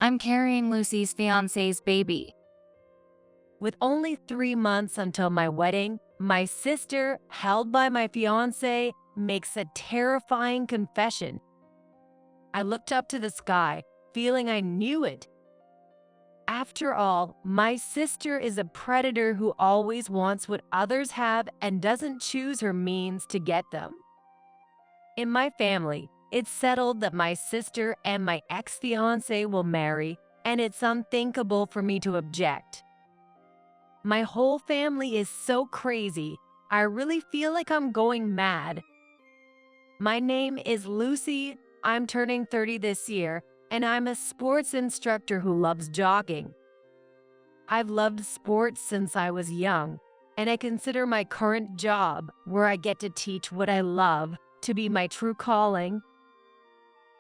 I'm carrying Lucy's fiance's baby. With only 3 months until my wedding, my sister, held by my fiance, makes a terrifying confession. I looked up to the sky, feeling I knew it. After all, my sister is a predator who always wants what others have and doesn't choose her means to get them. In my family, it's settled that my sister and my ex-fiance will marry, and it's unthinkable for me to object. My whole family is so crazy, I really feel like I'm going mad. My name is Lucy, I'm turning 30 this year, and I'm a sports instructor who loves jogging. I've loved sports since I was young, and I consider my current job, where I get to teach what I love, to be my true calling.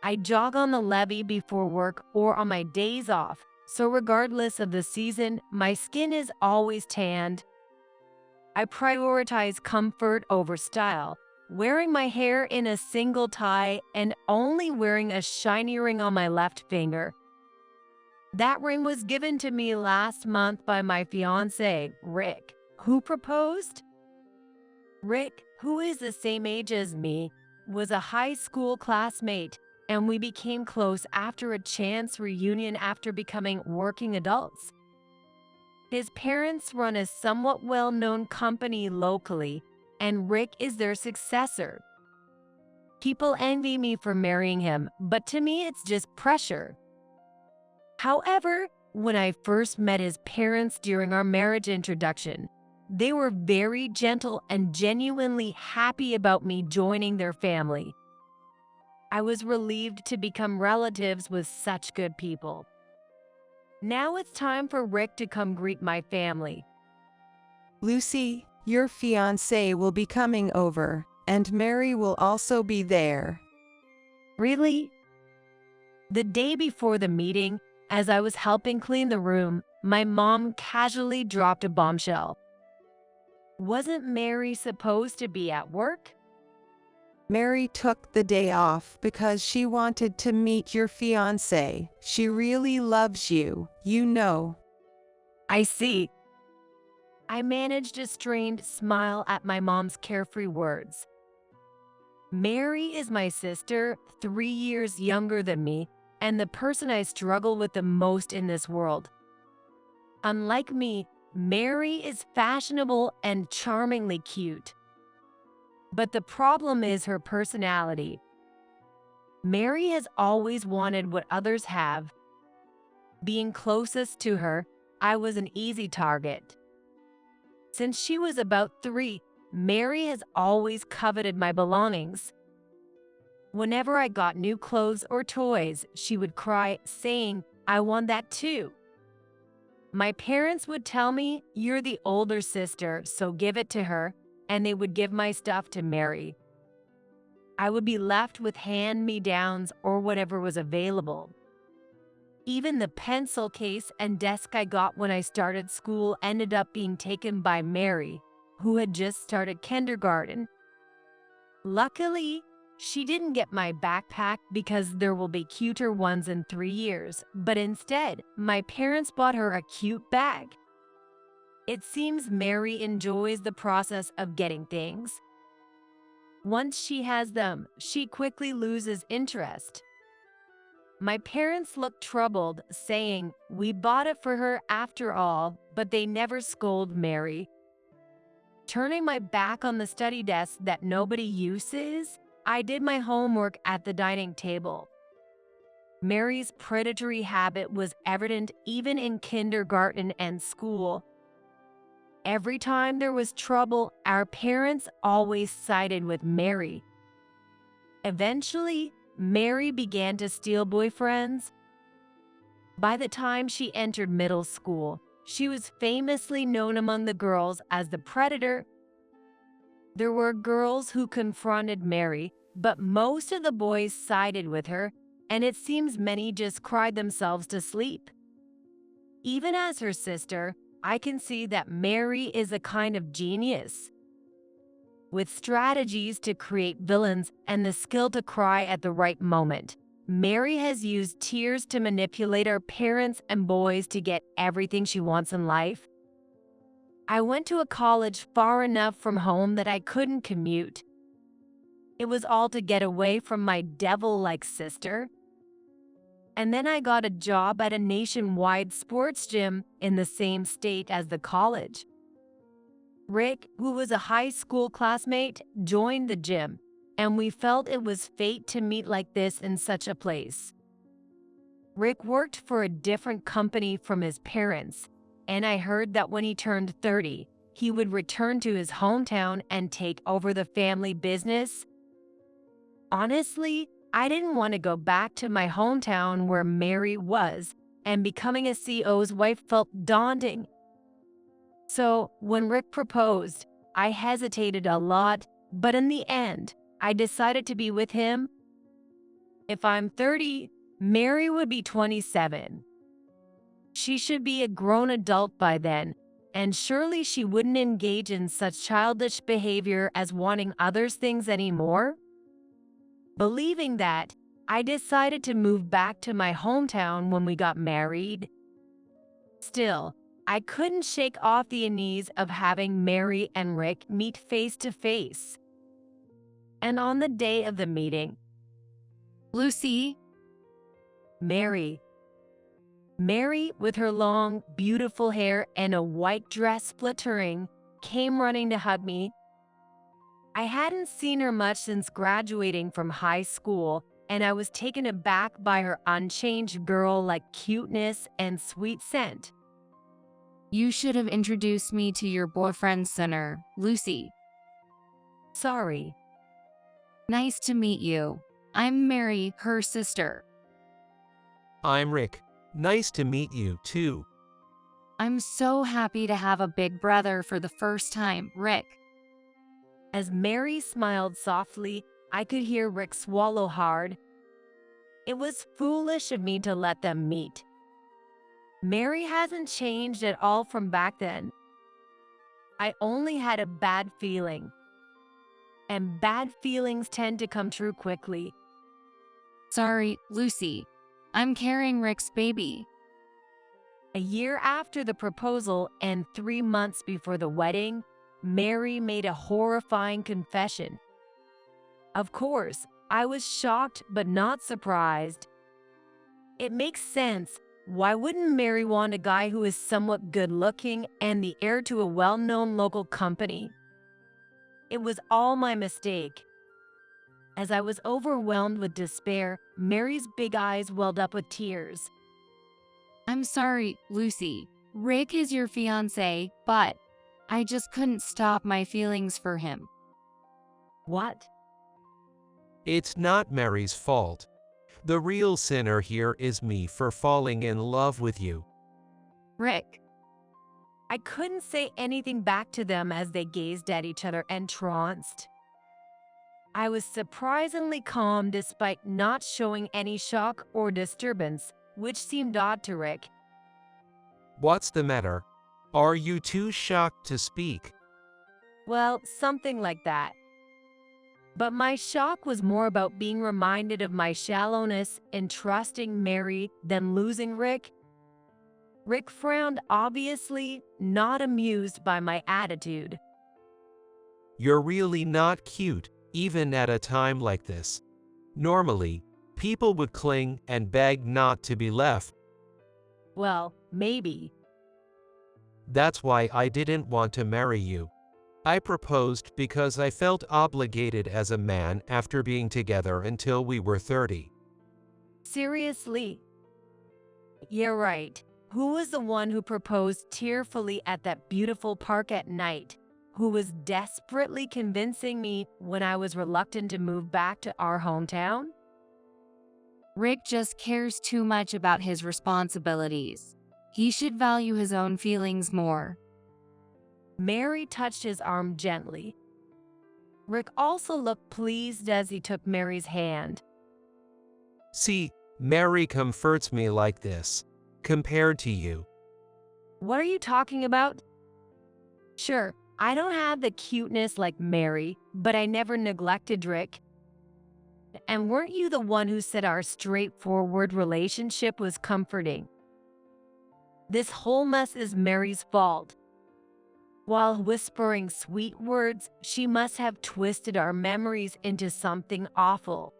I jog on the levee before work or on my days off, so regardless of the season, my skin is always tanned. I prioritize comfort over style, wearing my hair in a single tie and only wearing a shiny ring on my left finger. That ring was given to me last month by my fiancé, Rick, who proposed. Rick, who is the same age as me, was a high school classmate, and we became close after a chance reunion after becoming working adults. His parents run a somewhat well-known company locally, and Rick is their successor. People envy me for marrying him, but to me it's just pressure. However, when I first met his parents during our marriage introduction, they were very gentle and genuinely happy about me joining their family. I was relieved to become relatives with such good people. Now it's time for Rick to come greet my family. Lucy, your fiancé will be coming over, and Mary will also be there. Really? The day before the meeting, as I was helping clean the room, my mom casually dropped a bombshell. Wasn't Mary supposed to be at work? Mary took the day off because she wanted to meet your fiancé. She really loves you, you know. I see. I managed a strained smile at my mom's carefree words. Mary is my sister, 3 years younger than me, and the person I struggle with the most in this world. Unlike me, Mary is fashionable and charmingly cute. But the problem is her personality. Mary has always wanted what others have. Being closest to her, I was an easy target. Since she was about 3, Mary has always coveted my belongings. Whenever I got new clothes or toys, she would cry, saying, "I want that too." My parents would tell me, "You're the older sister, so give it to her," and they would give my stuff to Mary. I would be left with hand-me-downs or whatever was available. Even the pencil case and desk I got when I started school ended up being taken by Mary, who had just started kindergarten. Luckily, she didn't get my backpack because there will be cuter ones in 3 years, but instead, my parents bought her a cute bag. It seems Mary enjoys the process of getting things. Once she has them, she quickly loses interest. My parents looked troubled, saying, "We bought it for her after all," but they never scold Mary. Turning my back on the study desk that nobody uses, I did my homework at the dining table. Mary's predatory habit was evident even in kindergarten and school. Every time there was trouble, our parents always sided with Mary. Eventually, Mary began to steal boyfriends. By the time she entered middle school, she was famously known among the girls as the predator. There were girls who confronted Mary, but most of the boys sided with her, and it seems many just cried themselves to sleep. Even as her sister, I can see that Mary is a kind of genius. With strategies to create villains and the skill to cry at the right moment, Mary has used tears to manipulate our parents and boys to get everything she wants in life. I went to a college far enough from home that I couldn't commute. It was all to get away from my devil-like sister. And then I got a job at a nationwide sports gym in the same state as the college. Rick, who was a high school classmate, joined the gym, and we felt it was fate to meet like this in such a place. Rick worked for a different company from his parents, and I heard that when he turned 30, he would return to his hometown and take over the family business. Honestly, I didn't want to go back to my hometown where Mary was, and becoming a CEO's wife felt daunting. So, when Rick proposed, I hesitated a lot, but in the end, I decided to be with him. If I'm 30, Mary would be 27. She should be a grown adult by then, and surely she wouldn't engage in such childish behavior as wanting others' things anymore. Believing that, I decided to move back to my hometown when we got married. Still, I couldn't shake off the unease of having Mary and Rick meet face to face. And on the day of the meeting, Lucy, Mary, with her long, beautiful hair and a white dress splittering, came running to hug me. I hadn't seen her much since graduating from high school, and I was taken aback by her unchanged girl-like cuteness and sweet scent. you should have introduced me to your boyfriend sooner, Lucy. Sorry. Nice to meet you. I'm Mary, her sister. I'm Rick. Nice to meet you, too. I'm so happy to have a big brother for the first time, Rick. As Mary smiled softly, I could hear Rick swallow hard. It was foolish of me to let them meet. Mary hasn't changed at all from back then. I only had a bad feeling. And bad feelings tend to come true quickly. Sorry, Lucy. I'm carrying Rick's baby. A year after the proposal and 3 months before the wedding, Mary made a horrifying confession. Of course, I was shocked but not surprised. It makes sense. Why wouldn't Mary want a guy who is somewhat good-looking and the heir to a well-known local company? It was all my mistake. As I was overwhelmed with despair, Mary's big eyes welled up with tears. I'm sorry, Lucy. Rick is your fiance, but I just couldn't stop my feelings for him. What? It's not Mary's fault. The real sinner here is me for falling in love with you. Rick. I couldn't say anything back to them as they gazed at each other entranced. I was surprisingly calm despite not showing any shock or disturbance, which seemed odd to Rick. What's the matter? Are you too shocked to speak? Well, something like that. But my shock was more about being reminded of my shallowness in trusting Mary than losing Rick. Rick frowned, obviously not amused by my attitude. You're really not cute, even at a time like this. Normally, people would cling and beg not to be left. Well, maybe. That's why I didn't want to marry you. I proposed because I felt obligated as a man after being together until we were 30. Seriously? Yeah, right. Who was the one who proposed tearfully at that beautiful park at night? Who was desperately convincing me when I was reluctant to move back to our hometown? Rick just cares too much about his responsibilities. He should value his own feelings more. Mary touched his arm gently. Rick also looked pleased as he took Mary's hand. See, Mary comforts me like this, compared to you. What are you talking about? Sure, I don't have the cuteness like Mary, but I never neglected Rick. And weren't you the one who said our straightforward relationship was comforting? This whole mess is Mary's fault. While whispering sweet words, she must have twisted our memories into something awful.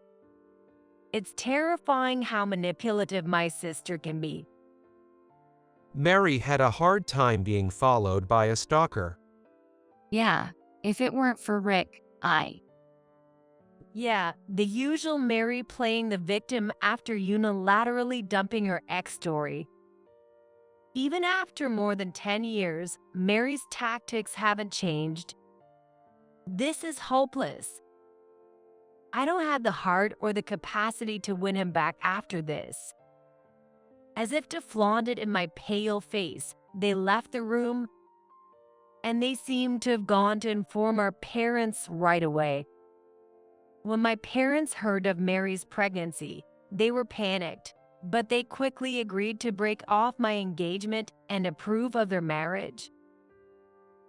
It's terrifying how manipulative my sister can be. Mary had a hard time being followed by a stalker. Yeah, if it weren't for Rick, Yeah, the usual Mary playing the victim after unilaterally dumping her ex story. Even after more than 10 years, Mary's tactics haven't changed. This is hopeless. I don't have the heart or the capacity to win him back after this. As if to flaunt it in my pale face, they left the room, and they seemed to have gone to inform our parents right away. When my parents heard of Mary's pregnancy, they were panicked, but they quickly agreed to break off my engagement and approve of their marriage.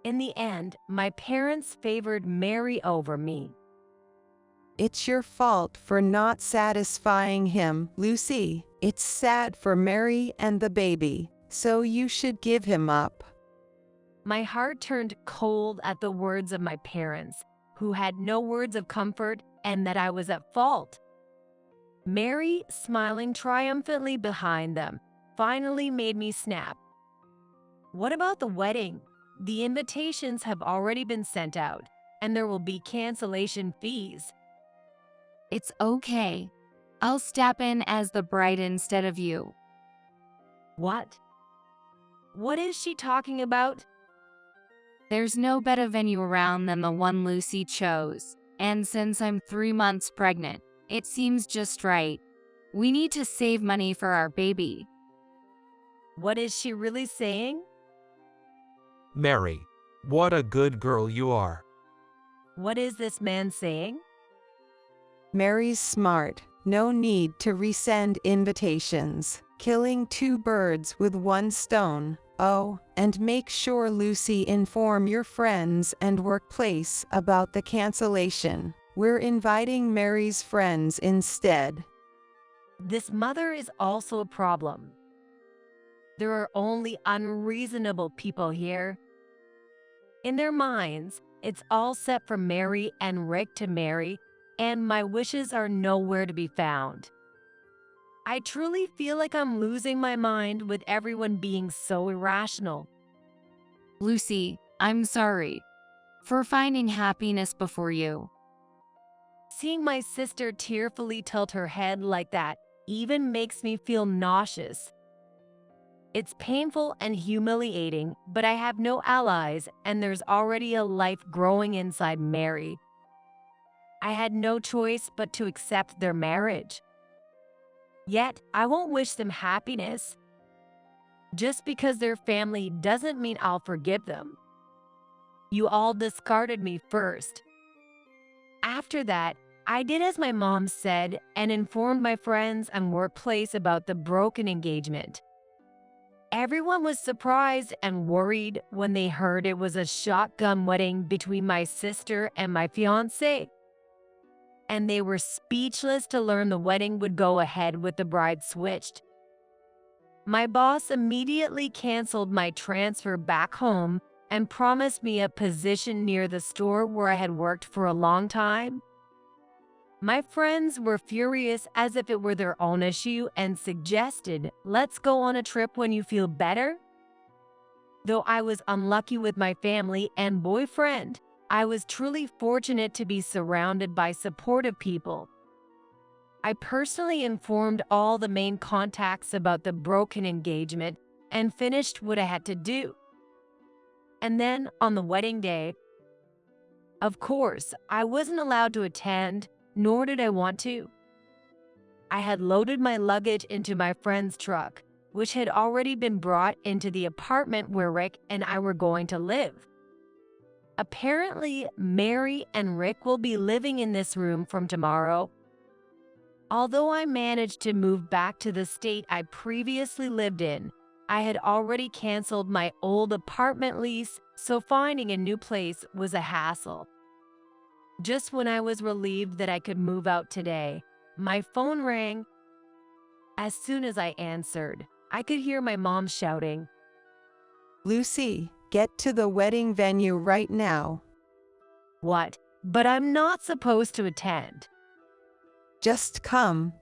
In the end, my parents favored Mary over me. It's your fault for not satisfying him, Lucy. It's sad for Mary and the baby, so you should give him up. My heart turned cold at the words of my parents, who had no words of comfort and that I was at fault. Mary, smiling triumphantly behind them, finally made me snap. What about the wedding? The invitations have already been sent out, and there will be cancellation fees. It's okay. I'll step in as the bride instead of you. What? What is she talking about? There's no better venue around than the one Lucy chose. And since I'm 3 months pregnant, it seems just right. We need to save money for our baby. What is she really saying? Mary, what a good girl you are. What is this man saying? Mary's smart. No need to resend invitations. Killing 2 birds with 1 stone. Oh, and make sure Lucy inform your friends and workplace about the cancellation. We're inviting Mary's friends instead. This mother is also a problem. There are only unreasonable people here. In their minds, it's all set for Mary and Rick to marry, and my wishes are nowhere to be found. I truly feel like I'm losing my mind with everyone being so irrational. Lucy, I'm sorry for finding happiness before you. Seeing my sister tearfully tilt her head like that even makes me feel nauseous. It's painful and humiliating, but I have no allies, and there's already a life growing inside Mary. I had no choice but to accept their marriage. Yet, I won't wish them happiness. Just because they're family doesn't mean I'll forgive them. You all discarded me first. After that, I did as my mom said and informed my friends and workplace about the broken engagement. Everyone was surprised and worried when they heard it was a shotgun wedding between my sister and my fiance. And they were speechless to learn the wedding would go ahead with the bride switched. My boss immediately canceled my transfer back home and promised me a position near the store where I had worked for a long time. My friends were furious as if it were their own issue and suggested, let's go on a trip when you feel better. Though I was unlucky with my family and boyfriend, I was truly fortunate to be surrounded by supportive people. I personally informed all the main contacts about the broken engagement and finished what I had to do. And then, on the wedding day, of course, I wasn't allowed to attend, nor did I want to. I had loaded my luggage into my friend's truck, which had already been brought into the apartment where Rick and I were going to live. Apparently, Mary and Rick will be living in this room from tomorrow. Although I managed to move back to the state I previously lived in, I had already canceled my old apartment lease, so finding a new place was a hassle. Just when I was relieved that I could move out today, my phone rang. As soon as I answered, I could hear my mom shouting, Lucy, get to the wedding venue right now. "What? But I'm not supposed to attend." Just come.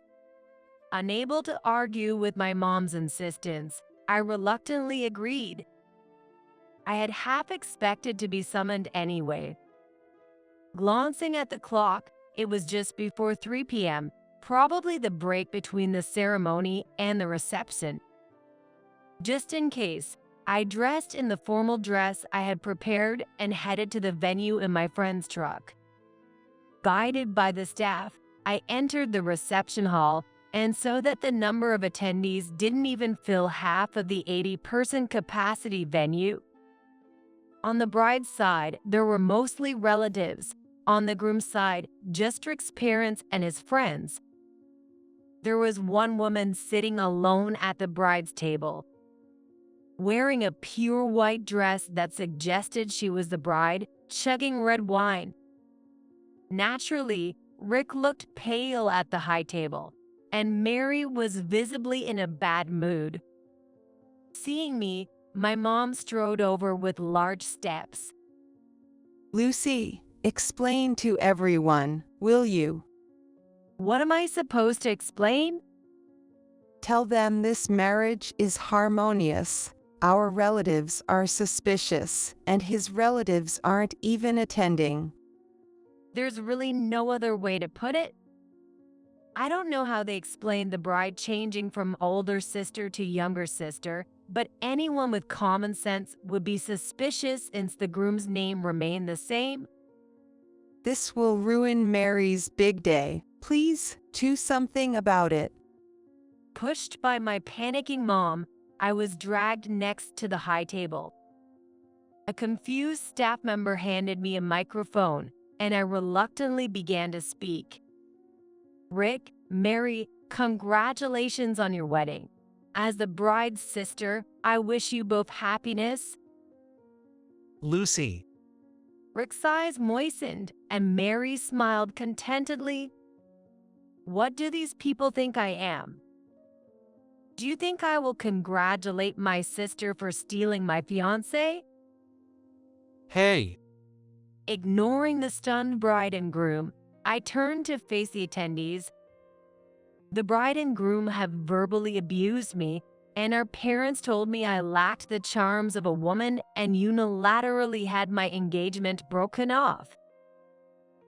Unable to argue with my mom's insistence, I reluctantly agreed. I had half expected to be summoned anyway. Glancing at the clock, it was just before 3 p.m., probably the break between the ceremony and the reception. Just in case, I dressed in the formal dress I had prepared and headed to the venue in my friend's truck. Guided by the staff, I entered the reception hall and saw that the number of attendees didn't even fill half of the 80-person capacity venue. On the bride's side, there were mostly relatives. On the groom's side, just Rick's parents and his friends. There was one woman sitting alone at the bride's table, wearing a pure white dress that suggested she was the bride, chugging red wine. Naturally, Rick looked pale at the high table, and Mary was visibly in a bad mood. Seeing me, my mom strode over with large steps. Lucy, explain to everyone, will you? What am I supposed to explain? Tell them this marriage is harmonious. Our relatives are suspicious, and his relatives aren't even attending. There's really no other way to put it. I don't know how they explained the bride changing from older sister to younger sister, but anyone with common sense would be suspicious since the groom's name remained the same. This will ruin Mary's big day. Please, do something about it. Pushed by my panicking mom, I was dragged next to the high table. A confused staff member handed me a microphone, and I reluctantly began to speak. Rick, Mary, congratulations on your wedding. As the bride's sister, I wish you both happiness. Lucy, Rick's eyes moistened, and Mary smiled contentedly. What do these people think I am? Do you think I will congratulate my sister for stealing my fiance? hey, Ignoring the stunned bride and groom, I turned to face the attendees. The bride and groom have verbally abused me, and our parents told me I lacked the charms of a woman and unilaterally had my engagement broken off.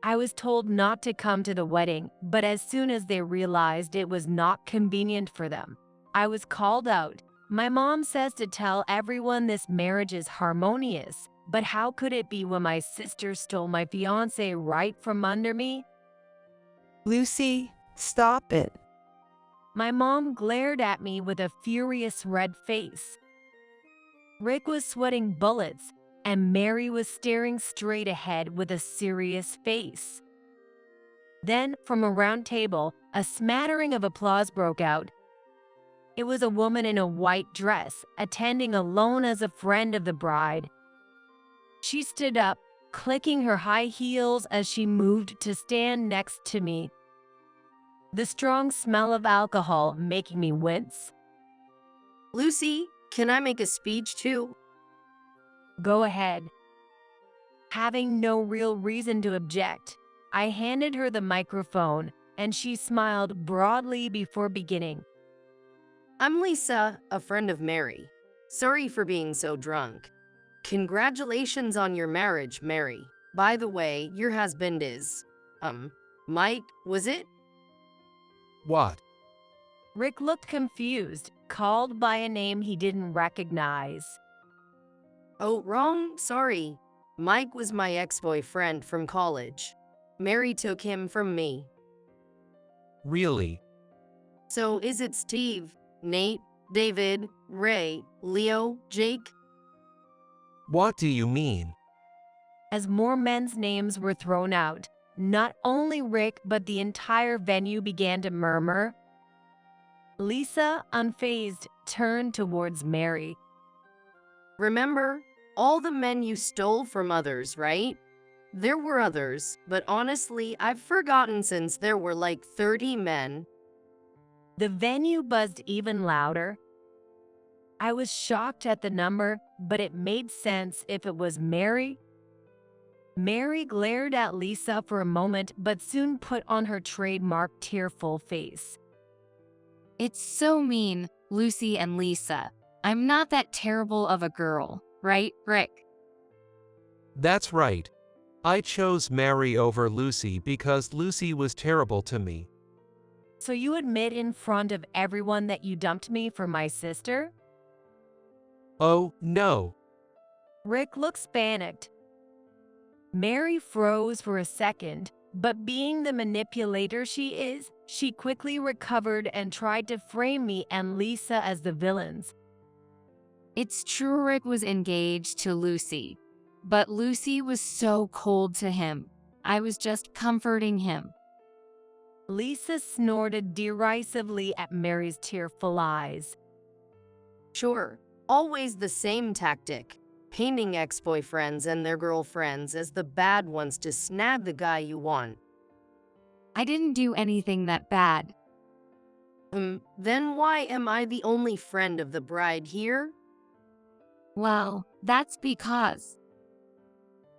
I was told not to come to the wedding, but as soon as they realized it was not convenient for them, I was called out. My mom says to tell everyone this marriage is harmonious, but how could it be when my sister stole my fiance right from under me? Lucy, stop it. My mom glared at me with a furious red face. Rick was sweating bullets, and Mary was staring straight ahead with a serious face. Then, from a round table, a smattering of applause broke out. It was a woman in a white dress, attending alone as a friend of the bride. She stood up, clicking her high heels as she moved to stand next to me. The strong smell of alcohol making me wince. Lucy, can I make a speech too? Go ahead. Having no real reason to object, I handed her the microphone, and she smiled broadly before beginning. I'm Lisa, a friend of Mary. Sorry for being so drunk. Congratulations on your marriage, Mary. By the way, your husband is, Mike, was it? what? Rick looked confused, called by a name he didn't recognize. Oh, wrong, sorry. Mike was my ex-boyfriend from college. Mary took him from me. Really? So is it Steve, Nate, David, Ray, Leo, Jake? What do you mean? As more men's names were thrown out, not only Rick but the entire venue began to murmur. Lisa, unfazed, turned towards Mary. Remember, all the men you stole from others, right? There were others, but honestly, I've forgotten since there were like 30 men. The venue buzzed even louder. I was shocked at the number, but it made sense if it was Mary. Mary glared at Lisa for a moment, but soon put on her trademark tearful face. It's so mean, Lucy and Lisa. I'm not that terrible of a girl, right, Rick? That's right. I chose Mary over Lucy because Lucy was terrible to me. So you admit in front of everyone that you dumped me for my sister? Oh, no. Rick looks panicked. Mary froze for a second, but being the manipulator she is, she quickly recovered and tried to frame me and Lisa as the villains. It's true Rick was engaged to Lucy, but Lucy was so cold to him. I was just comforting him. Lisa snorted derisively at Mary's tearful eyes. Sure, always the same tactic. Painting ex-boyfriends and their girlfriends as the bad ones to snag the guy you want. I didn't do anything that bad. Then why am I the only friend of the bride here? Well, that's because.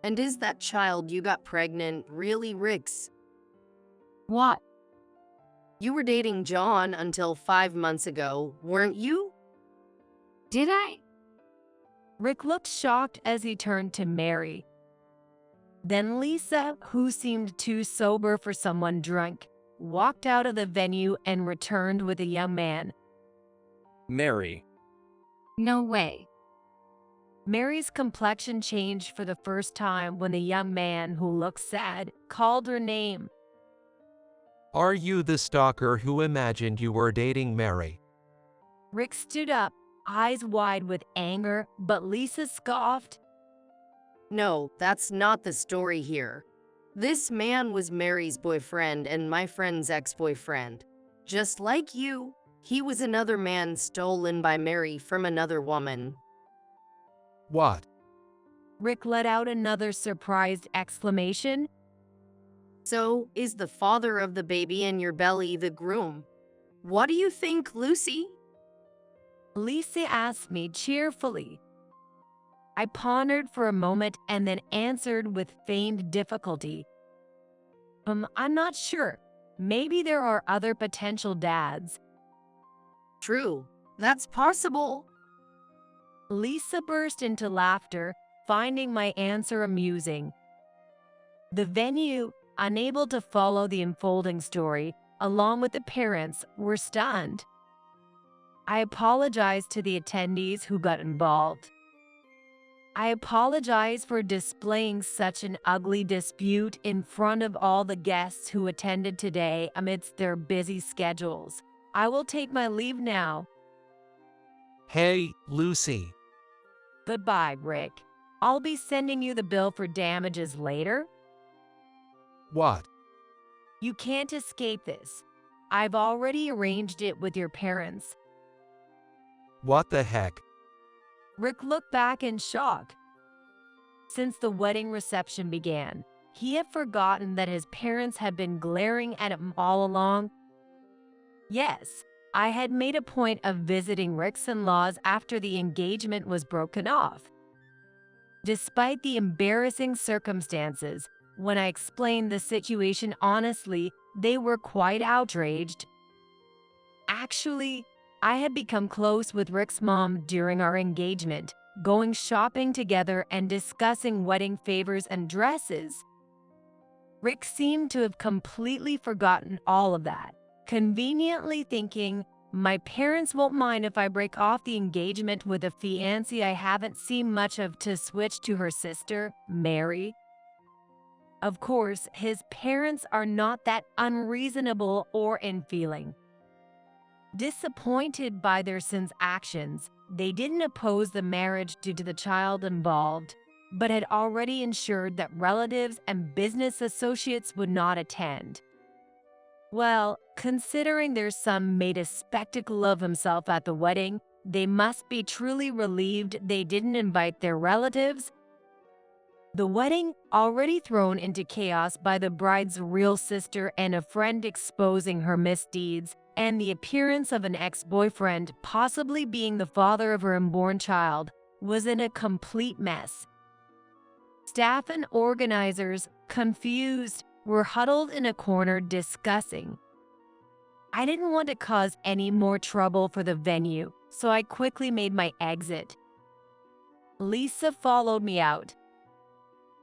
And is that child you got pregnant really Rick's? What? You were dating John until 5 months ago, weren't you? Did I? Rick looked shocked as he turned to Mary. Then Lisa, who seemed too sober for someone drunk, walked out of the venue and returned with a young man. Mary. No way. Mary's complexion changed for the first time when the young man, who looked sad, called her name. Are you the stalker who imagined you were dating Mary? Rick stood up, eyes wide with anger, but Lisa scoffed. No, that's not the story here. This man was Mary's boyfriend and my friend's ex-boyfriend. Just like you, he was another man stolen by Mary from another woman. What? Rick let out another surprised exclamation. So, is the father of the baby in your belly the groom? What do you think, Lucy? Lisa asked me cheerfully. I pondered for a moment and then answered with feigned difficulty. I'm not sure. Maybe there are other potential dads. True, that's possible. Lisa burst into laughter, finding my answer amusing. The venue, unable to follow the unfolding story, along with the parents, were stunned. I apologized to the attendees who got involved. I apologize for displaying such an ugly dispute in front of all the guests who attended today amidst their busy schedules. I will take my leave now. Hey, Lucy. Goodbye, Rick. I'll be sending you the bill for damages later. What? You can't escape this. I've already arranged it with your parents. What the heck? Rick looked back in shock. Since the wedding reception began, he had forgotten that his parents had been glaring at him all along. Yes, I had made a point of visiting Rick's in-laws after the engagement was broken off. Despite the embarrassing circumstances, when I explained the situation honestly, they were quite outraged. Actually, I had become close with Rick's mom during our engagement, going shopping together and discussing wedding favors and dresses. Rick seemed to have completely forgotten all of that, conveniently thinking, my parents won't mind if I break off the engagement with a fiance I haven't seen much of to switch to her sister, Mary. Of course, his parents are not that unreasonable or unfeeling. Disappointed by their son's actions, they didn't oppose the marriage due to the child involved, but had already ensured that relatives and business associates would not attend. Well, considering their son made a spectacle of himself at the wedding, they must be truly relieved they didn't invite their relatives. The wedding, already thrown into chaos by the bride's real sister and a friend exposing her misdeeds, and the appearance of an ex-boyfriend possibly being the father of her unborn child, was in a complete mess. Staff and organizers, confused, were huddled in a corner discussing. I didn't want to cause any more trouble for the venue, so I quickly made my exit. Lisa followed me out.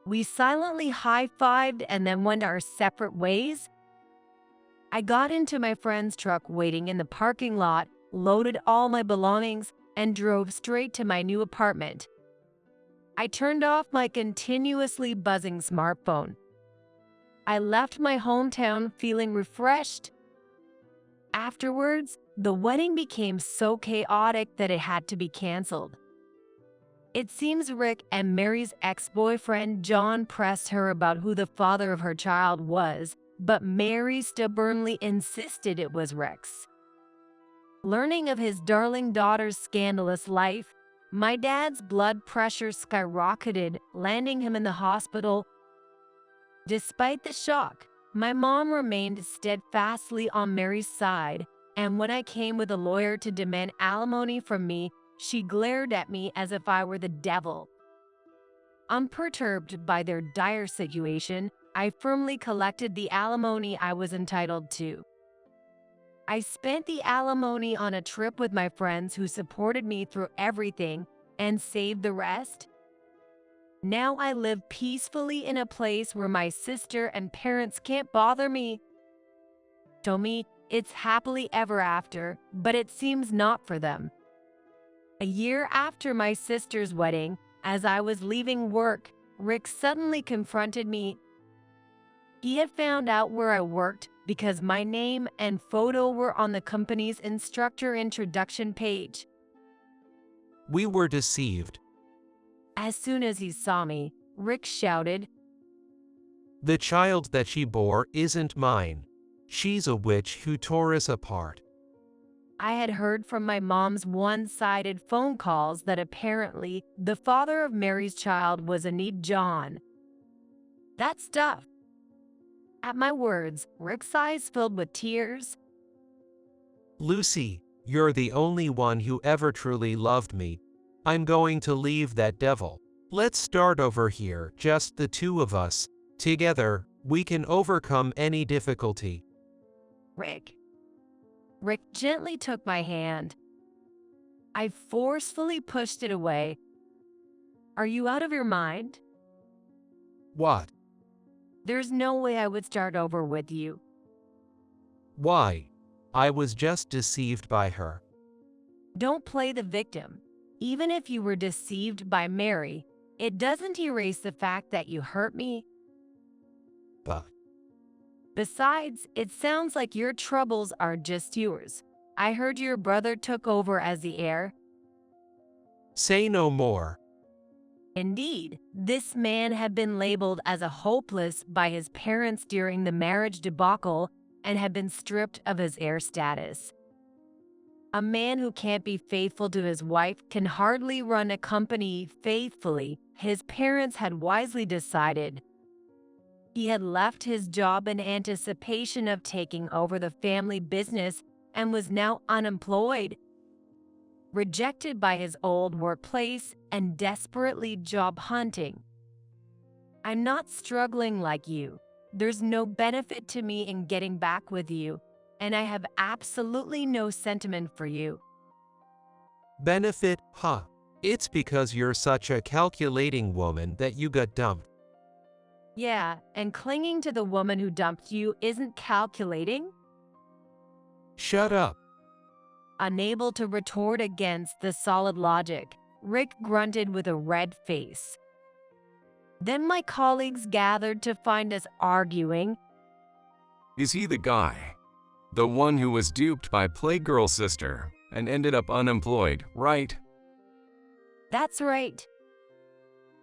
We silently high-fived and then went our separate ways. I got into my friend's truck waiting in the parking lot, loaded all my belongings, and drove straight to my new apartment. I turned off my continuously buzzing smartphone. I left my hometown feeling refreshed. Afterwards, the wedding became so chaotic that it had to be canceled. It seems Rick and Mary's ex-boyfriend John pressed her about who the father of her child was, but Mary stubbornly insisted it was Rick's. Learning of his darling daughter's scandalous life, my dad's blood pressure skyrocketed, landing him in the hospital. Despite the shock, my mom remained steadfastly on Mary's side, and when I came with a lawyer to demand alimony from me, she glared at me as if I were the devil. Unperturbed by their dire situation, I firmly collected the alimony I was entitled to. I spent the alimony on a trip with my friends who supported me through everything and saved the rest. Now I live peacefully in a place where my sister and parents can't bother me. To me, it's happily ever after, but it seems not for them. A year after my sister's wedding, as I was leaving work, Rick suddenly confronted me. He had found out where I worked because my name and photo were on the company's instructor introduction page. We were deceived. As soon as he saw me, Rick shouted, The child that she bore isn't mine. She's a witch who tore us apart. I had heard from my mom's one-sided phone calls that apparently the father of Mary's child was indeed John. That stuff. At my words, Rick's eyes filled with tears. Lucy, you're the only one who ever truly loved me. I'm going to leave that devil. Let's start over here, just the two of us. Together, we can overcome any difficulty. Rick gently took my hand. I forcefully pushed it away. Are you out of your mind? What? There's no way I would start over with you. Why? I was just deceived by her. Don't play the victim. Even if you were deceived by Mary, it doesn't erase the fact that you hurt me. But Besides, it sounds like your troubles are just yours. I heard your brother took over as the heir. say no more. Indeed, this man had been labeled as a hopeless by his parents during the marriage debacle and had been stripped of his heir status. A man who can't be faithful to his wife can hardly run a company faithfully, his parents had wisely decided. He had left his job in anticipation of taking over the family business and was now unemployed, rejected by his old workplace and desperately job hunting. I'm not struggling like you. There's no benefit to me in getting back with you, and I have absolutely no sentiment for you. Benefit, huh? It's because you're such a calculating woman that you got dumped. Yeah, and clinging to the woman who dumped you isn't calculating? Shut up. Unable to retort against the solid logic, Rick grunted with a red face. Then my colleagues gathered to find us arguing. Is he the guy? The one who was duped by Playgirl's sister and ended up unemployed, right? That's right.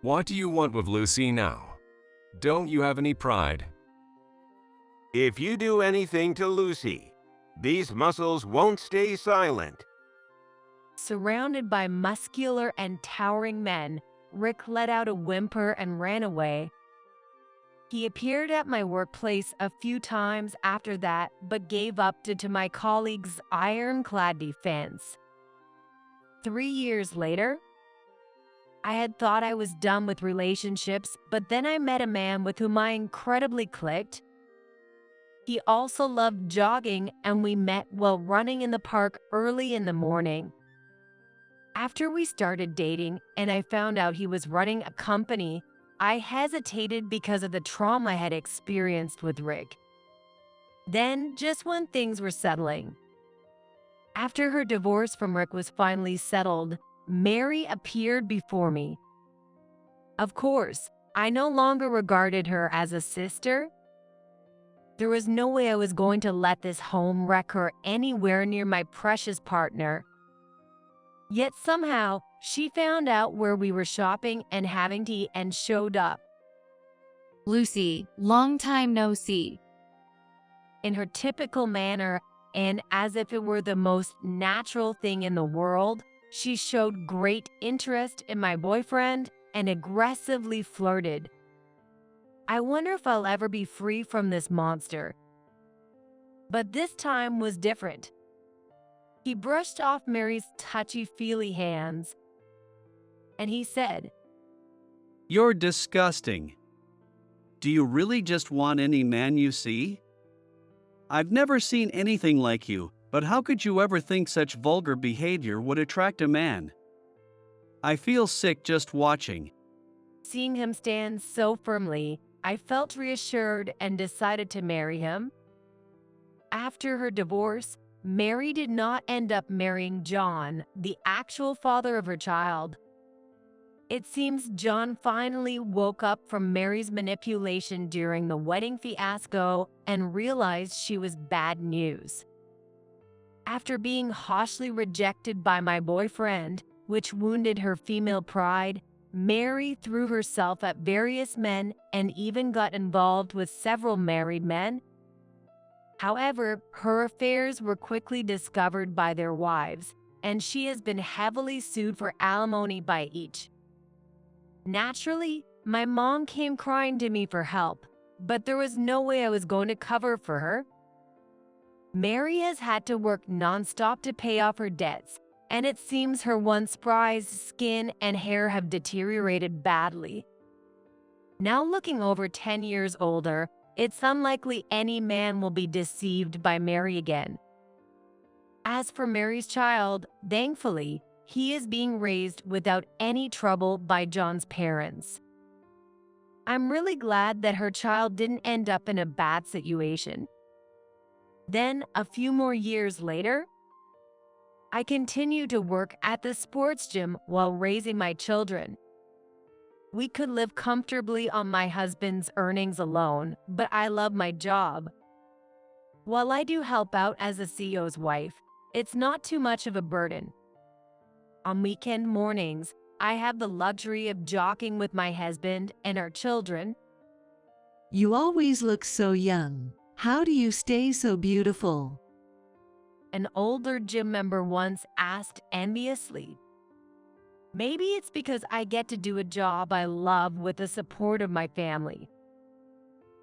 What do you want with Lucy now? Don't you have any pride? If you do anything to Lucy, these muscles won't stay silent. Surrounded by muscular and towering men, Rick let out a whimper and ran away. He appeared at my workplace a few times after that, but gave up due to my colleagues' ironclad defense. 3 years later, I had thought I was done with relationships, but then I met a man with whom I incredibly clicked. He also loved jogging, and we met while running in the park early in the morning. After we started dating and I found out he was running a company, I hesitated because of the trauma I had experienced with Rick. Then, just when things were settling, after her divorce from Rick was finally settled, Mary appeared before me. Of course, I no longer regarded her as a sister. There was no way I was going to let this home wreck her anywhere near my precious partner. Yet somehow, she found out where we were shopping and having tea and showed up. Lucy, long time no see. In her typical manner, and as if it were the most natural thing in the world, she showed great interest in my boyfriend and aggressively flirted. I wonder if I'll ever be free from this monster. But this time was different. He brushed off Mary's touchy-feely hands, and he said, "You're disgusting. Do you really just want any man you see? I've never seen anything like you, but how could you ever think such vulgar behavior would attract a man? I feel sick just watching." Seeing him stand so firmly, I felt reassured and decided to marry him. After her divorce, Mary did not end up marrying John, the actual father of her child. It seems John finally woke up from Mary's manipulation during the wedding fiasco and realized she was bad news. After being harshly rejected by my boyfriend, which wounded her female pride, Mary threw herself at various men and even got involved with several married men. However, her affairs were quickly discovered by their wives, and she has been heavily sued for alimony by each. Naturally, my mom came crying to me for help, but there was no way I was going to cover for her. Mary has had to work nonstop to pay off her debts, and it seems her once prized skin and hair have deteriorated badly. Now looking over 10 years older, it's unlikely any man will be deceived by Mary again. As for Mary's child, thankfully, he is being raised without any trouble by John's parents. I'm really glad that her child didn't end up in a bad situation. Then, a few more years later, I continued to work at the sports gym while raising my children. We could live comfortably on my husband's earnings alone, but I love my job. While I do help out as a CEO's wife, it's not too much of a burden. On weekend mornings, I have the luxury of jogging with my husband and our children. You always look so young. How do you stay so beautiful? An older gym member once asked enviously. Maybe it's because I get to do a job I love with the support of my family.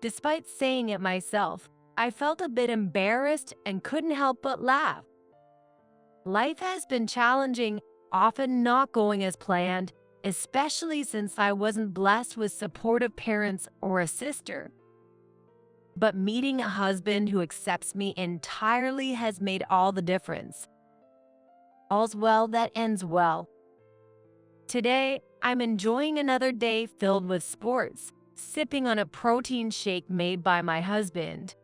Despite saying it myself, I felt a bit embarrassed and couldn't help but laugh. Life has been challenging, often not going as planned, especially since I wasn't blessed with supportive parents or a sister. But meeting a husband who accepts me entirely has made all the difference. All's well that ends well. Today, I'm enjoying another day filled with sports, sipping on a protein shake made by my husband.